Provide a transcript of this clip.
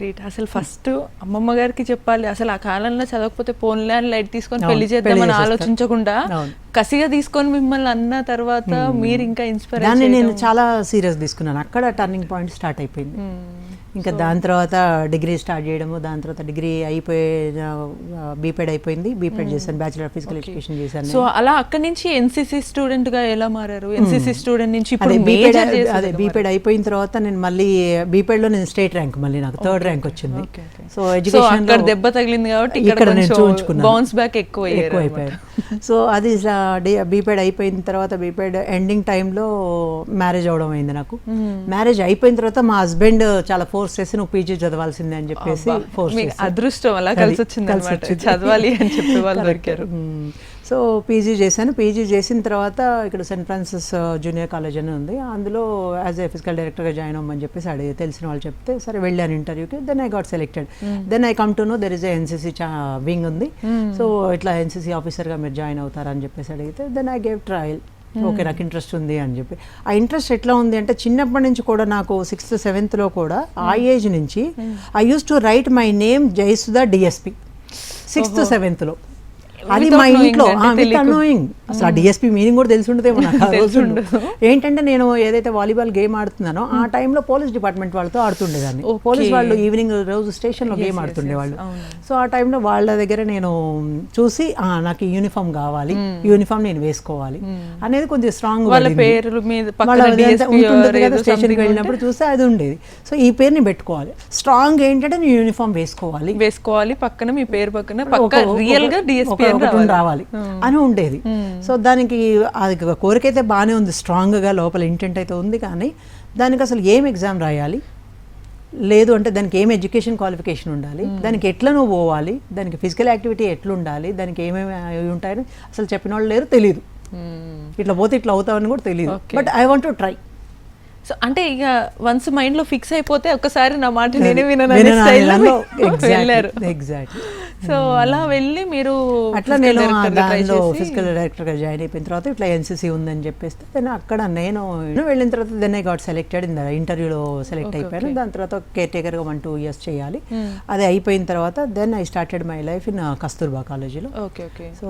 Great. అసలు first అమ్మమ్మ గారికి చెప్పాలి, అసలు ఆ కాలంలో చదవకపోతే పోన్లే అని లైట్ తీసుకొని పెళ్లి చేద్దామని ఆలోచించకుండా కసిగా తీసుకొని మిమ్మల్ని అన్న తర్వాత మీరు ఇంకా ఇన్స్పైర్ దాన్ని నేను చాలా సీరియస్ తీసుకున్నాను. అక్కడ టర్నింగ్ పాయింట్ స్టార్ట్ అయిపోయింది. ఇంకా దాని తర్వాత డిగ్రీ స్టార్ట్ చేయడము, దాని తర్వాత డిగ్రీ అయిపోయిన బీపెడ్ అయిపోయింది, బీపెడ్ చేశాను, బ్యాచిలర్ ఆఫ్ ఫిజికల్ ఎడ్యుకేషన్ చేశాను. సో అలా అక్కడ నుంచి ఎన్సీసీ స్టూడెంట్ గా ఎలా మారారు? ఎన్సీసీ స్టూడెంట్ నుంచి అదే బీపెడ్ అయిపోయిన తర్వాత నేను మళ్ళీ బీపెడ్ లో నేను స్టేట్ ర్యాంక్, మళ్ళీ నాకు 3rd ర్యాంక్ వచ్చింది. సో ఎడ్యుకేషన్ దెబ్బ తగిలింది కాబట్టి ఇక్కడ నేను చూపించుకున్నాను, బౌన్స్ బ్యాక్ ఎక్కువ అయిపోయారు. సో అది బీపెడ్ అయిపోయిన తర్వాత బీపెడ్ ఎండింగ్ టైంలో మ్యారేజ్ అవడం అయింది నాకు. మ్యారేజ్ అయిపోయిన తర్వాత మా హస్బెండ్ చాలా ఫోర్స్ చేసి నువ్వు పీజీ చదవాల్సిందే అని చెప్పేసి ఫోర్స్ చేసి, అదృష్టం అలా కలిసి వచ్చింది, చదవాలి అని చెప్పి వాళ్ళు దొరికారు. సో పీజీ చేశాను. పీజీ చేసిన తర్వాత ఇక్కడ సెయింట్ ఫ్రాన్సిస్ జూనియర్ కాలేజ్ అని ఉంది, అందులో యాజ్ ఏ ఫిజికల్ డైరెక్టర్గా జాయిన్ అవ్వమని చెప్పేసి తెలిసిన వాళ్ళు చెప్తే సరే వెళ్ళాను ఇంటర్వ్యూకి. Then I got selected. Then I come to know there is a NCC wing ఉంది, సో ఇట్లా ఎన్సీసీ ఆఫీసర్గా మీరు జాయిన్ అవుతారని చెప్పేసి అడిగితే then I gave trial. Okay, నాకు ఇంట్రెస్ట్ ఉంది అని చెప్పి. ఆ ఇంట్రెస్ట్ ఎట్లా ఉంది అంటే చిన్నప్పటి నుంచి కూడా నాకు 6th 7th కూడా ఆ ఏజ్ నుంచి I use to right my name Jayasudha DSP 6th 7th. అది మా ఇంట్లో విత్ అన్నోయింగ్. అసలు ఆ డిఎస్పీ మీనింగ్ కూడా తెలిసి ఉండదేమో నాకు ఆ రోజు. ఏంటంటే నేను ఏదైతే వాలీబాల్ గేమ్ ఆడుతున్నానో ఆ టైంలో పోలీస్ డిపార్ట్మెంట్ వాళ్ళతో ఆడుతుండేదాన్ని. పోలీస్ వాళ్ళు ఈవినింగ్ రోజు స్టేషన్లో గేమ్ ఆడుతుండేవాళ్ళు. సో ఆ టైంలో వాళ్ళ దగ్గర నేను చూసి నాకు యూనిఫామ్ కావాలి, యూనిఫామ్ నేను వేసుకోవాలి అనేది కొద్దిగా స్ట్రాంగ్ స్టేషన్కి వెళ్ళినప్పుడు చూస్తే అది ఉండేది. సో ఈ పేరుని పెట్టుకోవాలి, స్ట్రాంగ్ ఏంటంటే నేను యూనిఫామ్ వేసుకోవాలి, పక్కన మీ పేరు పక్కన రియల్ గా డిఎస్పీ రావాలి అని ఉండేది. సో దానికి అది కోరిక అయితే బాగానే ఉంది, స్ట్రాంగ్గా లోపల ఇంటెంట్ అయితే ఉంది. కానీ దానికి అసలు ఏం ఎగ్జామ్ రాయాలి, లేదు అంటే దానికి ఏం ఎడ్యుకేషన్ క్వాలిఫికేషన్ ఉండాలి, దానికి ఎట్లా నువ్వు పోవాలి, దానికి ఫిజికల్ యాక్టివిటీ ఎట్లుండాలి, దానికి ఏమేమి ఉంటాయని అసలు చెప్పిన వాళ్ళు లేరు, తెలియదు. ఇట్లా పోతే ఇట్లా అవుతామని కూడా తెలియదు. But I want to try. So అంటే ఇక వన్స్ మైండ్ లో ఫిక్స్ అయిపోతే ఒక్కసారి నా మాట నేనే వినను. సో అలా వెళ్ళి మీరు అట్లా నేను దానిలో ఫిజికల్ డైరెక్టర్గా జాయిన్ అయిపోయిన తర్వాత ఇట్లా ఎన్సీసీ ఉందని చెప్పేస్తే దెన్ అక్కడ నేను వెళ్ళిన తర్వాత దెన్ ఐ గాట్ సెలెక్టెడ్. ఇంటర్వ్యూలో సెలెక్ట్ అయిపోయాను. దాని తర్వాత కేర్ టేకర్గా 1-2 years చేయాలి. అది అయిపోయిన తర్వాత then I started my life in Kasturba కాలేజీలో. ఓకే. సో